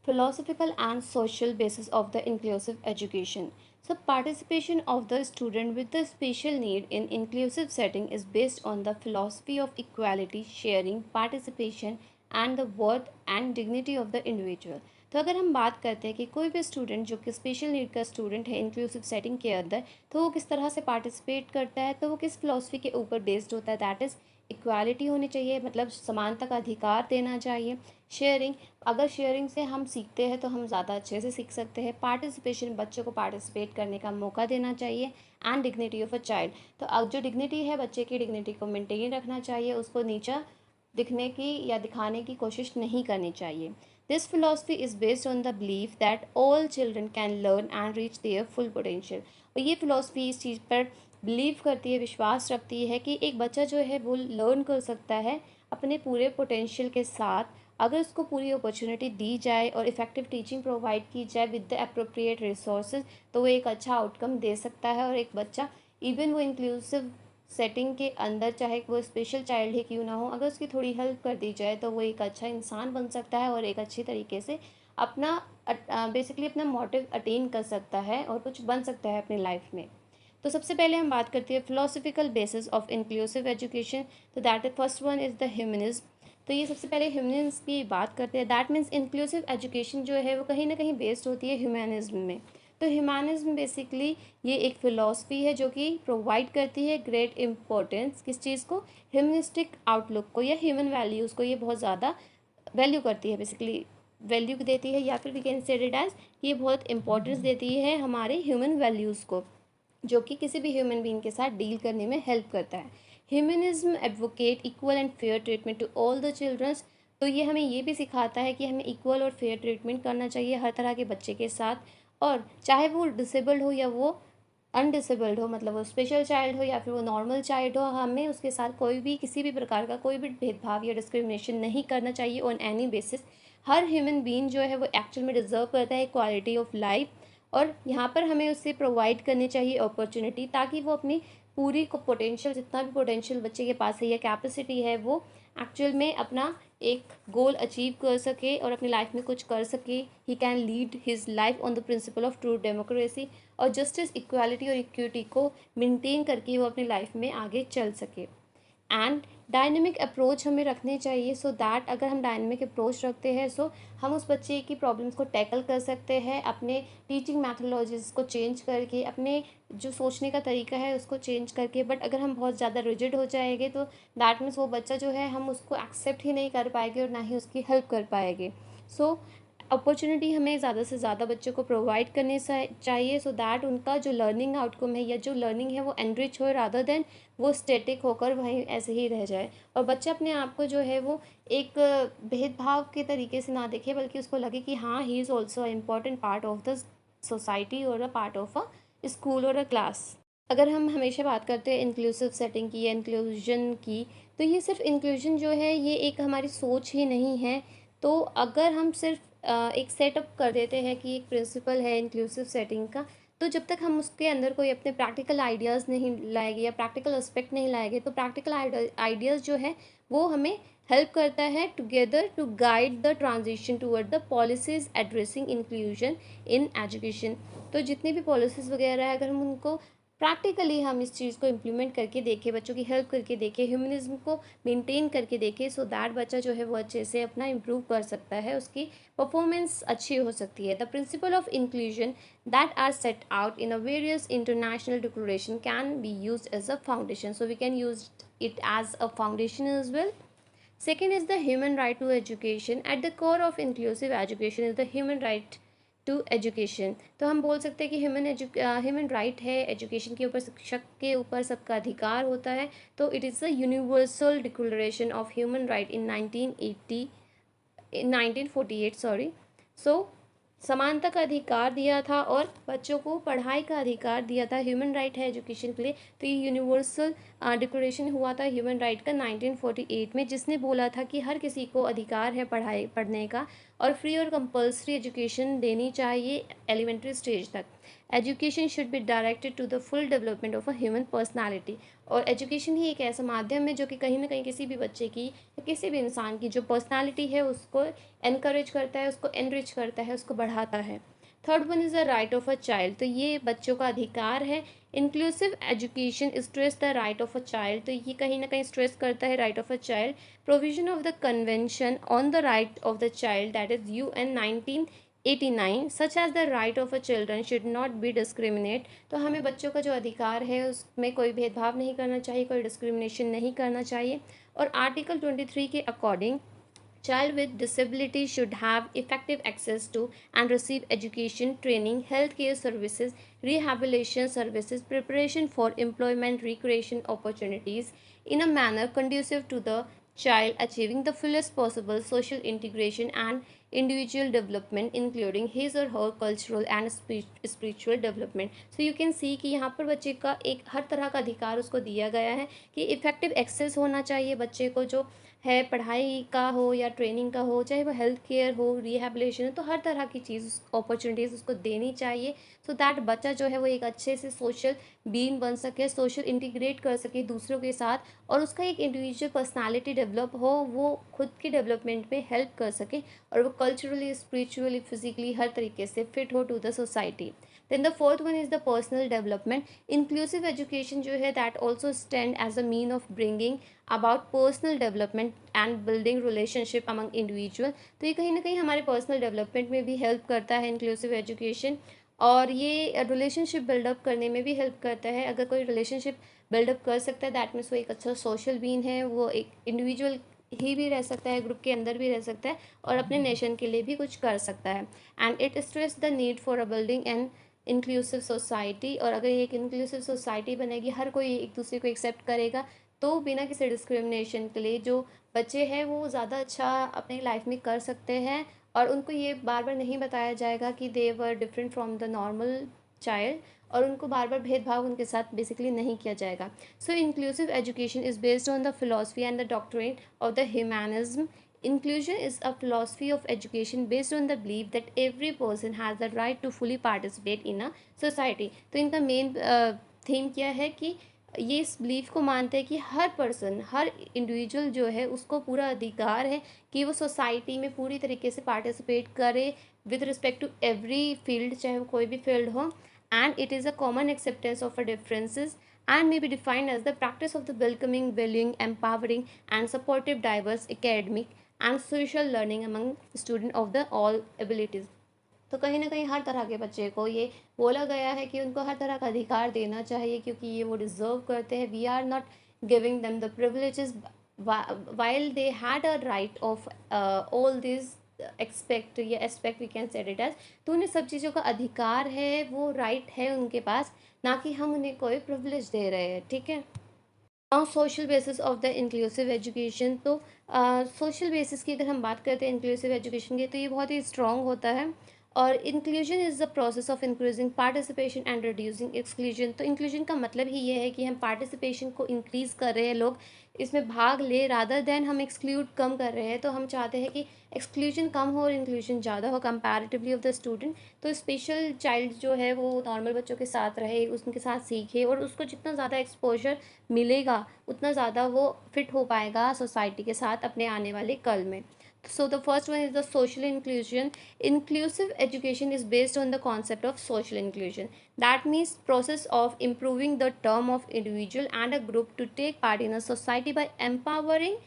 philosophical and social basis of the inclusive education. So participation of the student with the special need in inclusive setting is based on the philosophy of equality, sharing, participation and the worth and dignity of the individual. तो अगर हम बात करते हैं कि कोई भी student जो कि स्पेशल नीड का स्टूडेंट है इंक्लूसिव सेटिंग के अंदर, तो वो किस तरह से पार्टिसिपेट करता है, तो वो किस फिलॉसफी के ऊपर बेस्ड होता है, दैट इज़ इक्वालिटी होनी चाहिए, मतलब समानता का अधिकार देना चाहिए। शेयरिंग, अगर शेयरिंग से हम सीखते हैं तो हम ज़्यादा अच्छे से सीख सकते हैं। पार्टिसिपेशन, बच्चों को पार्टिसिपेट करने का मौका देना चाहिए। And dignity of a child, तो अब जो डिग्निटी है बच्चे की डिग्निटी को मेंटेन रखना चाहिए, उसको नीचा दिखने की या दिखाने की कोशिश नहीं करनी चाहिए। This philosophy is based on the belief that all children can learn and reach there full potential. और ये फिलॉसफी इस चीज़ पर बिलीव करती है, विश्वास रखती है कि एक बच्चा जो है वो लर्न कर सकता है अपने पूरे पोटेंशियल के साथ, अगर उसको पूरी अपॉर्चुनिटी दी जाए और इफ़ेक्टिव टीचिंग प्रोवाइड की जाए विद द अप्रोप्रिएट रिसोर्सेज, तो वो एक अच्छा आउटकम दे सकता है। और एक बच्चा इवन वो इंक्लूसिव सेटिंग के अंदर, चाहे वो स्पेशल चाइल्ड ही क्यों ना हो, अगर उसकी थोड़ी हेल्प कर दी जाए तो वो एक अच्छा इंसान बन सकता है और एक अच्छी तरीके से अपना बेसिकली अपना मोटिव अटेन कर सकता है और कुछ बन सकता है अपनी लाइफ में। तो सबसे पहले हम बात करते हैं philosophical basis of inclusive education. तो that is first one is the humanism. तो ये सबसे पहले ह्यूमनिज्म की बात करते हैं। दैट मीन्स इंक्लूसिव एजुकेशन जो है वो कहीं ना कहीं बेस्ड होती है ह्यूमनिज्म में। तो ह्यूमनिज्म बेसिकली ये एक फ़िलॉसफी है जो कि प्रोवाइड करती है ग्रेट इंपॉर्टेंस किस चीज़ को, ह्यूमनिस्टिक आउटलुक को या ह्यूमन वैल्यूज़ को। ये बहुत ज़्यादा वैल्यू करती है, बेसिकली वैल्यू देती है, या फिर we can said it as ये बहुत इंपॉर्टेंस देती है हमारे ह्यूमन वैल्यूज़ को, जो कि किसी भी ह्यूमन बीइंग के साथ डील करने में हेल्प करता है। Humanism advocate equal and fair treatment to all the childrens. तो ये हमें ये भी सिखाता है कि हमें इक्वल और फेयर ट्रीटमेंट करना चाहिए हर तरह के बच्चे के साथ, और चाहे वो डिसेबल्ड हो या वो अनडिसेबल्ड हो, मतलब वो स्पेशल चाइल्ड हो या फिर वो नॉर्मल चाइल्ड हो, हमें उसके साथ कोई भी किसी भी प्रकार का कोई भी भेदभाव या डिस्क्रिमिनेशन नहीं करना चाहिए on any basis. Her human being जो है वो एक्चुअल में डिजर्व करता है क्वालिटी ऑफ लाइफ, और यहाँ पर हमें उससे प्रोवाइड करनी चाहिए अपॉर्चुनिटी, ताकि वो अपनी पूरी को पोटेंशियल, जितना भी पोटेंशियल बच्चे के पास है या कैपेसिटी है, वो एक्चुअल में अपना एक गोल अचीव कर सके और अपनी लाइफ में कुछ कर सके। He can lead his life on the principle of true democracy, और जस्टिस, इक्वालिटी और इक्विटी को मेंटेन करके वो अपनी लाइफ में आगे चल सके। एंड डायनेमिक अप्रोच हमें रखनी चाहिए, सो दैट अगर हम डायनेमिक अप्रोच रखते हैं सो हम उस बच्चे की प्रॉब्लम्स को टैकल कर सकते हैं, अपने टीचिंग मैथोलॉजीज़ को चेंज करके, अपने जो सोचने का तरीका है उसको चेंज करके। बट अगर हम बहुत ज़्यादा रिजिड हो जाएंगे तो दैट मीन्स वो बच्चा जो है हम उसको एक्सेप्ट ही नहीं कर पाएंगे और ना ही उसकी हेल्प कर पाएंगे। सो अपॉर्चुनिटी हमें ज़्यादा से ज़्यादा बच्चों को प्रोवाइड करनी चाहिए, सो दैट उनका जो लर्निंग आउटकम है या जो लर्निंग है वो एनरिच हो, रादर देन वो स्टेटिक होकर वहीं ऐसे ही रह जाए। और बच्चा अपने आप को जो है वो एक भेदभाव के तरीके से ना देखे, बल्कि उसको लगे कि हाँ, he is also important part of the society और a part of a school और अ क्लास। अगर हम हमेशा बात करते हैं इंक्लूसिव सेटिंग की या इंक्लूजन की, तो ये सिर्फ इंक्लूजन जो है ये एक हमारी सोच ही नहीं है। तो अगर हम सिर्फ एक सेटअप कर देते हैं कि एक प्रिंसिपल है इंक्लूसिव सेटिंग का, तो जब तक हम उसके अंदर कोई अपने प्रैक्टिकल आइडियाज़ नहीं लाएंगे या प्रैक्टिकल एस्पेक्ट नहीं लाएंगे, तो प्रैक्टिकल आइडियाज़ जो है वो हमें हेल्प करता है together to guide the transition toward the policies addressing inclusion in education. तो जितनी भी पॉलिसीज़ वगैरह है, अगर हम उनको प्रैक्टिकली हम इस चीज़ को इम्प्लीमेंट करके देखें, बच्चों की हेल्प करके देखें, ह्यूमनिज्म को मेंटेन करके देखें, सो दैट बच्चा जो है वो अच्छे से अपना इम्प्रूव कर सकता है, उसकी परफॉर्मेंस अच्छी हो सकती है। The principle of inclusion that are set out in a various international declaration can be used as a foundation, so we can use it as a foundation as well. Second is the human right to education. At the core of inclusive education is the human right to education. तो हम बोल सकते हैं कि human right है education के ऊपर, शिक्षक के ऊपर सबका अधिकार होता है। तो it is the universal declaration of human right in 1948 sorry. So समानता का अधिकार दिया था और बच्चों को पढ़ाई का अधिकार दिया था, ह्यूमन राइट है एजुकेशन के लिए। तो ये यूनिवर्सल डिक्लेरेशन हुआ था ह्यूमन राइट का 1948 में, जिसने बोला था कि हर किसी को अधिकार है पढ़ाई पढ़ने का, और फ्री और कंपल्सरी एजुकेशन देनी चाहिए एलिमेंट्री स्टेज तक। Education should be directed to the full development of a human personality. और एजुकेशन ही एक ऐसा माध्यम है जो कि कहीं ना कहीं किसी भी बच्चे की या किसी भी इंसान की जो पर्सनालिटी है उसको एनकरेज करता है, उसको एनरिच करता है, उसको बढ़ाता है। Third one is the right of a child, तो ये बच्चों का अधिकार है। Inclusive education stress the right of a child, तो ये कहीं ना कहीं स्ट्रेस करता है right of a child. Provision of the convention on the right of the child that is UN 1989 such as the right of a children should not be discriminate, तो हमें बच्चों का जो अधिकार है उसमें कोई भेदभाव नहीं करना चाहिए, कोई डिस्क्रिमिनेशन नहीं करना चाहिए। और आर्टिकल 23 के according child with disability should have effective access to and receive education, training, healthcare services, rehabilitation services, preparation for employment, recreation opportunities in a manner conducive to the child achieving the fullest possible social integration and individual development including his or her cultural and spiritual development. So you can see कि यहाँ पर बच्चे का एक हर तरह का अधिकार उसको दिया गया है कि इफेक्टिव एक्सेस होना चाहिए बच्चे को, जो है पढ़ाई का हो या ट्रेनिंग का हो, चाहे वो हेल्थ केयर हो, रिहेबिलिटेशन हो, तो हर तरह की चीज़ अपॉर्चुनिटीज़ उसको देनी चाहिए सो दैट बच्चा जो है वो एक अच्छे से सोशल बीइंग बन सके, सोशल इंटीग्रेट कर सके दूसरों के साथ, और उसका एक इंडिविजुअल पर्सनालिटी डेवलप हो, वो खुद की डेवलपमेंट में हेल्प कर सके, और वो कल्चरली, स्पिरिचुअली, फिजिकली हर तरीके से फिट हो to the society. Then the fourth one is the personal development. Inclusive education जो है that also stand as a mean of bringing about personal development and building relationship among individual, तो ये कहीं ना कहीं हमारे पर्सनल डेवलपमेंट में भी हेल्प करता है इंक्लूसिव एजुकेशन, और ये रिलेशनशिप बिल्डअप करने में भी हेल्प करता है। अगर कोई रिलेशनशिप बिल्डअप कर सकता है दैट मीन्स वो एक अच्छा सोशल बीन है, वो एक इंडिविजुअल ही भी रह सकता है, ग्रुप के अंदर भी रह सकता है, और अपने नेशन के लिए भी कुछ कर सकता है। And it stress the need for a building and inclusive society, और अगर ये एक इंक्लूसिव सोसाइटी बनेगी, हर कोई एक दूसरे को एक्सेप्ट करेगा, तो बिना किसी डिस्क्रिमिनेशन के लिए जो बच्चे हैं वो ज़्यादा अच्छा अपनी लाइफ में कर सकते हैं, और उनको ये बार बार नहीं बताया जाएगा कि they were different from the normal child, और उनको बार बार भेदभाव उनके साथ बेसिकली नहीं किया जाएगा। So inclusive education is based on the philosophy and the doctrine of the humanism. Inclusion is a philosophy of education based on the belief that every person has the right to fully participate in a society। तो इनका main theme क्या है कि ये इस belief को मानते हैं कि हर पर्सन, हर इंडिविजुअल जो है उसको पूरा अधिकार है कि वो सोसाइटी में पूरी तरीके से पार्टिसिपेट करे with respect to every field, चाहे वो कोई भी फील्ड हो, and it is a common acceptance of a differences and may be defined as the practice of the welcoming, valuing, empowering, and supportive diverse academic and social learning among students of the all abilities। तो कहीं ना कहीं हर तरह के बच्चे को ये बोला गया है कि उनको हर तरह का अधिकार देना चाहिए, क्योंकि ये वो डिज़र्व करते हैं। We are not giving them the privileges while they had a right of all this expect या aspect we can said it as, तो उन्हें सब चीज़ों का अधिकार है, वो राइट है उनके पास, ना कि हम उन्हें कोई प्रिविलेज दे रहे हैं। ठीक है। Now social basis of the inclusive education, तो सोशल बेसिस की अगर हम बात करते हैं इंक्लूसिव एजुकेशन की, तो ये बहुत ही स्ट्रॉन्ग होता है। और inclusion is the process of increasing participation and reducing exclusion, तो इंक्लूजन का मतलब ही ये है कि हम पार्टिसिपेशन को इंक्रीज़ कर रहे हैं, लोग इसमें भाग ले, रादर देन हम एक्सक्लूड कम कर रहे हैं। तो हम चाहते हैं कि एक्सक्लूजन कम हो और इंक्लूजन ज़्यादा हो कंपैरेटिवली ऑफ द स्टूडेंट। तो स्पेशल चाइल्ड जो है वो नॉर्मल बच्चों के साथ रहे, उनके साथ सीखे, और उसको जितना ज़्यादा एक्सपोजर मिलेगा उतना ज़्यादा वो फिट हो पाएगा सोसाइटी के साथ अपने आने वाले कल में। So the first one is the social inclusion. Inclusive education is based on the concept of social inclusion. That means process of improving the term of individual and a group to take part in a society by empowering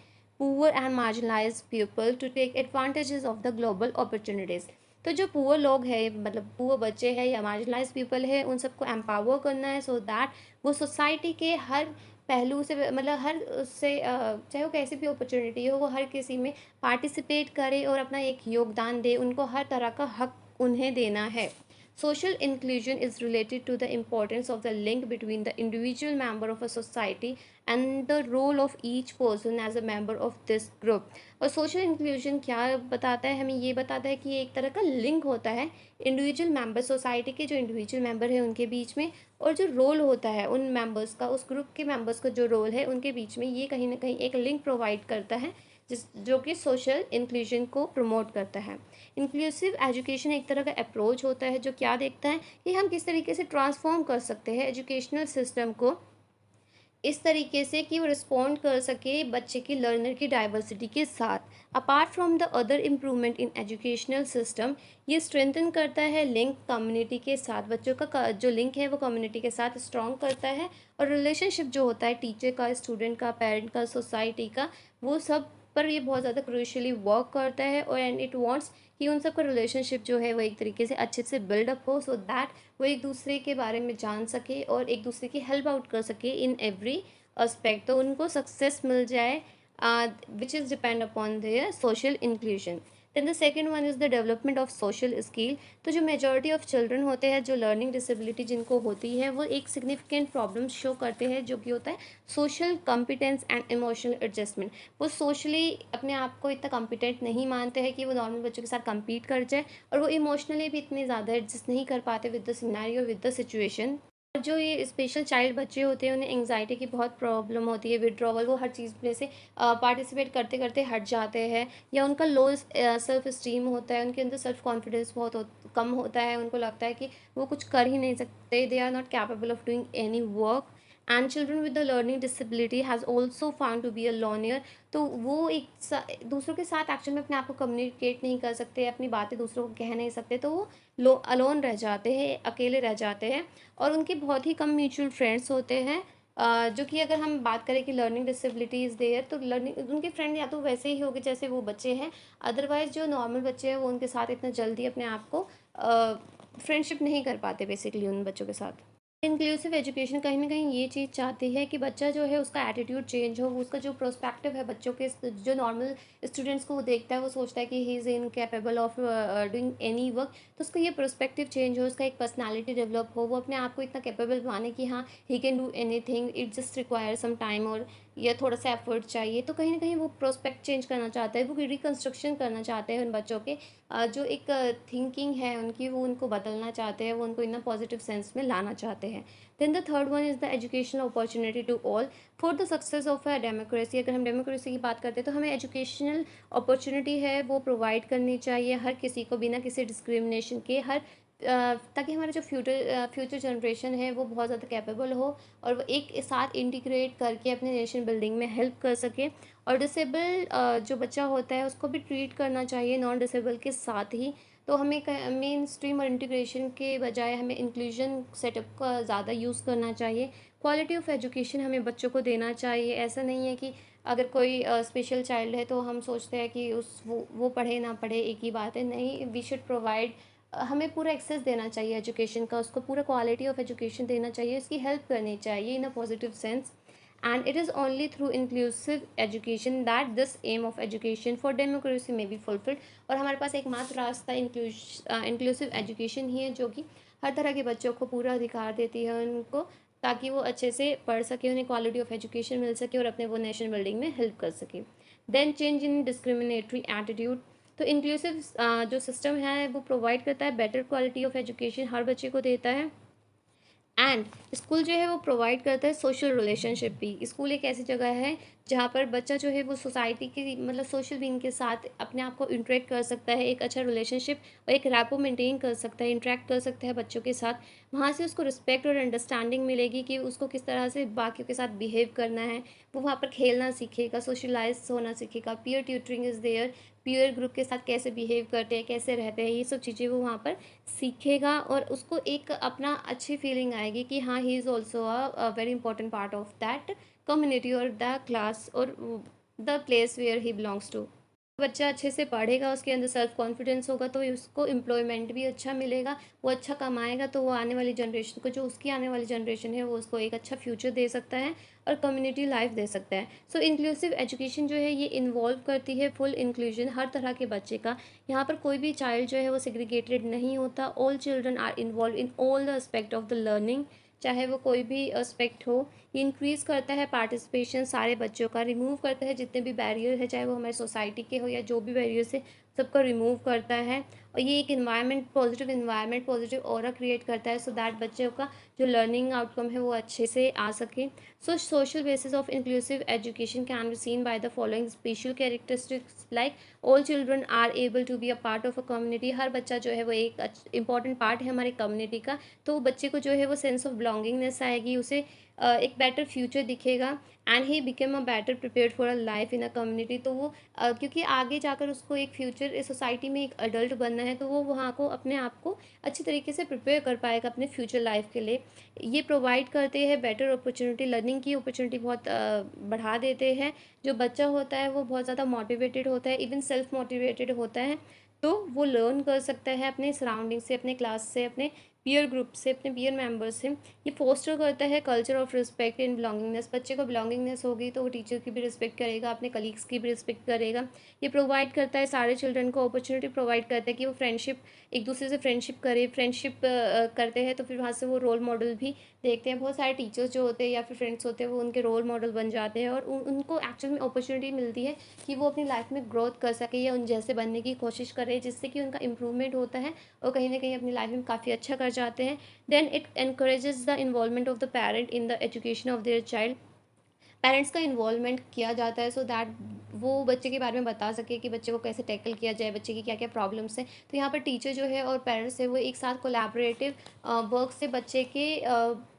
poor and marginalized people to take advantages of the global opportunities। तो जो poor लोग हैं, मतलब poor बच्चे हैं या marginalise people है, उन सबको एम्पावर करना है सो दैट वो सोसाइटी के हर पहलू से, मतलब हर उससे चाहे वो कैसी भी अपॉर्चुनिटी हो, वो हर किसी में पार्टिसिपेट करे और अपना एक योगदान दे, उनको हर तरह का हक उन्हें देना है। Social inclusion is related to the importance of the link between the individual member of a society and the role of each person as a member of this group। और social inclusion क्या बताता है, हमें ये बताता है कि ये एक तरह का लिंक होता है इंडिविजुअल मेंबर, सोसाइटी के जो इंडिविजुअल मेंबर है उनके बीच में, और जो रोल होता है उन मेंबर्स का, उस ग्रुप के मेंबर्स का जो रोल है उनके बीच में, ये कहीं ना कहीं एक लिंक प्रोवाइड करता है जिस जो कि सोशल इंक्लूजन को प्रमोट करता है। इंक्लूसिव एजुकेशन एक तरह का अप्रोच होता है जो क्या देखता है कि हम किस तरीके से ट्रांसफॉर्म कर सकते हैं एजुकेशनल सिस्टम को इस तरीके से कि वो रिस्पॉन्ड कर सके बच्चे की लर्नर की डाइवर्सिटी के साथ। Apart from the other improvement in educational system, ये स्ट्रेंथन करता है लिंक कम्युनिटी के साथ, बच्चों का जो लिंक है वो कम्युनिटी के साथ स्ट्रॉन्ग करता है, और रिलेशनशिप जो होता है टीचर का, स्टूडेंट का, पेरेंट का, सोसाइटी का, वो सब पर ये बहुत ज़्यादा क्रूशली वर्क करता है। और एंड इट वांट्स कि उन सबका रिलेशनशिप जो है वो एक तरीके से अच्छे से बिल्डअप हो, सो दैट वो एक दूसरे के बारे में जान सके और एक दूसरे की हेल्प आउट कर सके इन एवरी aspect, तो उनको सक्सेस मिल जाए which is depend upon their social inclusion. Then the second one is the development of social skill. तो जो मेजॉरिटी ऑफ चिल्ड्रन होते हैं जो लर्निंग डिसेबिलिटी जिनको होती है वो एक सिग्निफिकेंट प्रॉब्लम शो करते हैं जो कि होता है social competence and emotional adjustment. वो सोशली अपने आप को इतना कॉम्पिटेंट नहीं मानते हैं कि वो नॉर्मल बच्चों के साथ कम्पीट कर जाए, और वो इमोशनली भी इतने ज़्यादा एडजस्ट नहीं कर पाते with the scenario, with the situation. जो ये स्पेशल चाइल्ड बच्चे होते हैं उन्हें एंग्जाइटी की बहुत प्रॉब्लम होती है, विड्रॉवल, वो हर चीज़ में से पार्टिसिपेट करते करते हट जाते हैं, या उनका लो सेल्फ स्टीम होता है, उनके अंदर सेल्फ कॉन्फिडेंस बहुत कम होता है, उनको लगता है कि वो कुछ कर ही नहीं सकते, they are not capable of doing any work. And children with the learning disability has also found to be a loner. तो वो दूसरों के साथ एक्चुअल में अपने आप को कम्युनिकेट नहीं कर सकते, अपनी बातें दूसरों को कह नहीं सकते, तो वो अलोन रह जाते हैं, अकेले रह जाते हैं, और उनके बहुत ही कम म्यूचुअल फ्रेंड्स होते हैं। जो कि अगर हम बात करें कि लर्निंग डिसेबिलिटी इज़ देयर, तो लर्निंग उनके फ्रेंड या तो वैसे ही होंगे जैसे वो बच्चे हैं, अदरवाइज़ जो नॉर्मल बच्चे हैं वो उनके साथ इतना जल्दी अपने आप को फ्रेंडशिप नहीं कर पाते बेसिकली उन बच्चों के साथ। इंक्लूसिव एजुकेशन कहीं न कहीं ये चीज़ चाहती है कि बच्चा जो है उसका एटीट्यूड चेंज हो, उसका जो प्रोस्पेक्टिव है बच्चों के, जो नॉर्मल स्टूडेंट्स को वो देखता है, वो सोचता है कि he is incapable of doing any work, तो उसका ये प्रोस्पेक्टिव चेंज हो, उसका एक पर्सनैलिटी डेवलप हो, वो अपने आप को इतना कैपेबल माने कि हाँ he can do anything, it just require some time, और या थोड़ा सा एफर्ट चाहिए। तो कहीं न कहीं वो प्रोस्पेक्ट चेंज करना चाहता है, वो रिकंस्ट्रक्शन करना चाहते हैं उन बच्चों के, जो एक थिंकिंग है उनकी, वो उनको बदलना चाहते हैं, वो उनको इन अ पॉजिटिव सेंस में लाना चाहते हैं। Then the third one is the educational opportunity to all for the success of a democracy. अगर हम डेमोक्रेसी की बात करते हैं तो हमें एजुकेशनल अपॉर्चुनिटी है वो प्रोवाइड करनी चाहिए हर किसी को, बिना किसी डिस्क्रिमिनेशन के, ताकि हमारा जो फ्यूचर जनरेशन है वो बहुत ज़्यादा कैपेबल हो, और वो एक साथ इंटीग्रेट करके अपने नेशन बिल्डिंग में हेल्प कर सके। और डिसेबल जो बच्चा होता है उसको भी ट्रीट करना चाहिए नॉन डिसेबल के साथ ही। तो हमें मेन स्ट्रीम और इंटीग्रेशन के बजाय हमें इंक्लूजन सेटअप का ज़्यादा यूज़ करना चाहिए। क्वालिटी ऑफ एजुकेशन हमें बच्चों को देना चाहिए। ऐसा नहीं है कि अगर कोई स्पेशल चाइल्ड है तो हम सोचते हैं कि वो पढ़े ना पढ़े एक ही बात है, नहीं, वी शुड प्रोवाइड, हमें पूरा एक्सेस देना चाहिए एजुकेशन का, उसको पूरा क्वालिटी ऑफ एजुकेशन देना चाहिए, उसकी हेल्प करनी चाहिए in a positive sense. And it is only through inclusive education that this aim of education for democracy may be fulfilled। और हमारे पास एकमात्र रास्ता इंक्लूसिव एजुकेशन ही है जो कि हर तरह के बच्चों को पूरा अधिकार देती है उनको, ताकि वो अच्छे से पढ़ सके, उन्हें क्वालिटी ऑफ एजुकेशन मिल सके और अपने वो नेशन बिल्डिंग में हेल्प कर सके। Then change in discriminatory attitude. तो इंक्लूसिव जो सिस्टम है वो प्रोवाइड करता है बेटर क्वालिटी ऑफ एजुकेशन, हर बच्चे को देता है। एंड स्कूल जो है वो प्रोवाइड करता है सोशल रिलेशनशिप भी। स्कूल एक ऐसी जगह है जहाँ पर बच्चा जो है वो सोसाइटी की, मतलब सोशल बीइंग के साथ अपने आप को इंटरेक्ट कर सकता है, एक अच्छा रिलेशनशिप और एक रैपो मेंटेन कर सकता है, इंटरेक्ट कर सकता है बच्चों के साथ। वहाँ से उसको रिस्पेक्ट और अंडरस्टैंडिंग मिलेगी कि उसको किस तरह से बाकियों के साथ बिहेव करना है। वो वहाँ पर खेलना सीखेगा, सोशलाइज होना सीखेगा, peer tutoring is there, peer group के साथ कैसे बिहेव करते हैं, कैसे रहते हैं, ये सब चीज़ें वो वहाँ पर सीखेगा, और उसको एक अपना अच्छी फीलिंग आएगी कि हाँ he is also a very important part of that community और द क्लास और the place where he belongs to. बच्चा अच्छे से पढ़ेगा, उसके अंदर सेल्फ कॉन्फिडेंस होगा, तो उसको एम्प्लॉयमेंट भी अच्छा मिलेगा, वो अच्छा कमाएगा, तो वो आने वाली जनरेशन को, जो उसकी आने वाली जनरेशन है, वो उसको एक अच्छा फ्यूचर दे सकता है और कम्युनिटी लाइफ दे सकता है। सो इंक्लूसिव एजुकेशन जो है ये इन्वॉल्व करती है फुल इंक्लूजन हर तरह के बच्चे का। यहाँ पर कोई भी चाइल्ड जो है वो सेग्रीगेटेड नहीं होता, all children are involve in all the aspect of the learning, चाहे वो कोई भी एस्पेक्ट हो। ये इंक्रीज़ करता है पार्टिसिपेशन सारे बच्चों का, रिमूव करता है जितने भी बैरियर है, चाहे वो हमारे सोसाइटी के हो या जो भी बैरियर्स है, सबको रिमूव करता है, और ये एक इन्वायरमेंट पॉजिटिव ऑरा क्रिएट करता है, सो दैट बच्चों का जो लर्निंग आउटकम है वो अच्छे से आ सके। So social basis of inclusive education can be seen by the following special characteristics like all children are able to be a part of a community. हर बच्चा जो है वो एक इंपॉर्टेंट पार्ट है हमारी कम्युनिटी का, तो बच्चे को जो है वो सेंस ऑफ बिलोंगिंगनेस आएगी, उसे एक बेटर फ्यूचर दिखेगा, and he become a better prepared for a life in a community. तो वो क्योंकि आगे जाकर उसको एक फ्यूचर इस सोसाइटी में एक अडल्ट बनना है, तो वो वहाँ को अपने आप को अच्छी तरीके से प्रिपेयर कर पाएगा अपने फ्यूचर लाइफ के लिए। ये प्रोवाइड करते हैं बेटर अपॉर्चुनिटी, लर्निंग की अपॉर्चुनिटी बहुत बढ़ा देते हैं। जो बच्चा होता है वो बहुत ज़्यादा मोटिवेटेड होता है, इवन सेल्फ मोटिवेटेड होता है, तो वो लर्न कर सकता है अपने सराउंडिंग से, अपने क्लास से, अपने पीयर ग्रुप से, अपने पीयर मेंबर से। ये फोस्टर करता है culture of respect and belongingness. बच्चे को बिलोंगिंगनेस होगी तो वो टीचर की भी रिस्पेक्ट करेगा, अपने कलीग्स की भी रिस्पेक्ट करेगा। ये प्रोवाइड करता है सारे चिल्ड्रन को अपॉर्चुनिटी प्रोवाइड करता है कि वो फ्रेंडशिप, एक दूसरे से फ्रेंडशिप करे, फ्रेंडशिप करते हैं तो फिर वहाँ से वो रोल मॉडल भी देखते हैं। बहुत सारे टीचर्स जो होते हैं या फिर फ्रेंड्स होते हैं वो उनके रोल मॉडल बन जाते हैं, और उनको एक्चुअल में अपॉर्चुनिटी मिलती है कि वो अपनी लाइफ में ग्रोथ कर सके या उन जैसे बनने की कोशिश करे, जिससे कि उनका इम्प्रूवमेंट होता है और कहीं ना कहीं अपनी लाइफ में काफ़ी अच्छा कर जाते हैं। Then it encourages the involvement of the parent in the education of their child. Parents का इन्वॉल्वमेंट किया जाता है सो दैट वो बच्चे के बारे में बता सके कि बच्चे को कैसे टैकल किया जाए, बच्चे की क्या क्या प्रॉब्लम्स हैं। तो यहाँ पर टीचर जो है और पेरेंट्स है वो एक साथ कोलैबोरेटिव वर्क से बच्चे के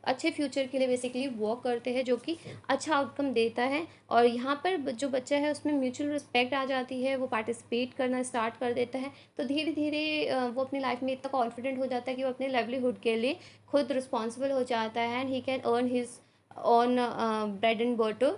अच्छे फ्यूचर के लिए बेसिकली वर्क करते हैं, जो कि अच्छा आउटकम देता है। और यहाँ पर जो बच्चा है उसमें म्यूचुअल रिस्पेक्ट आ जाती है, वो पार्टिसिपेट करना स्टार्ट कर देता है, तो धीरे धीरे वो अपनी लाइफ में इतना कॉन्फिडेंट हो जाता है कि वो अपने लाइवलीहुड के लिए खुद रिस्पॉन्सिबल हो जाता है, and he can earn his own bread and butter.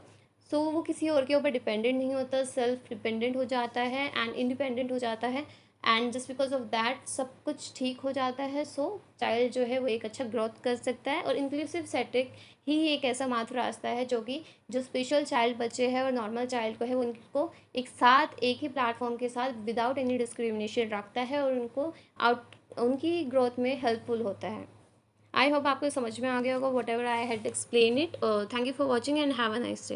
So वो किसी और के ऊपर डिपेंडेंट नहीं होता, सेल्फ डिपेंडेंट हो जाता है एंड इंडिपेंडेंट हो जाता है, and just because of that सब कुछ ठीक हो जाता है। सो चाइल्ड जो है वो एक अच्छा ग्रोथ कर सकता है, और इंक्लूसिव सेटिंग ही एक ऐसा मात्र रास्ता है जो कि जो स्पेशल चाइल्ड बच्चे हैं और नॉर्मल चाइल्ड को है उनको एक साथ एक ही प्लेटफॉर्म के साथ विदाउट एनी डिस्क्रिमिनेशन रखता है, और उनको आउट उनकी ग्रोथ में हेल्पफुल होता है। आई होप आपको समझ में आ गया होगा what ever I had explain it. Thank you for watching and have a nice day.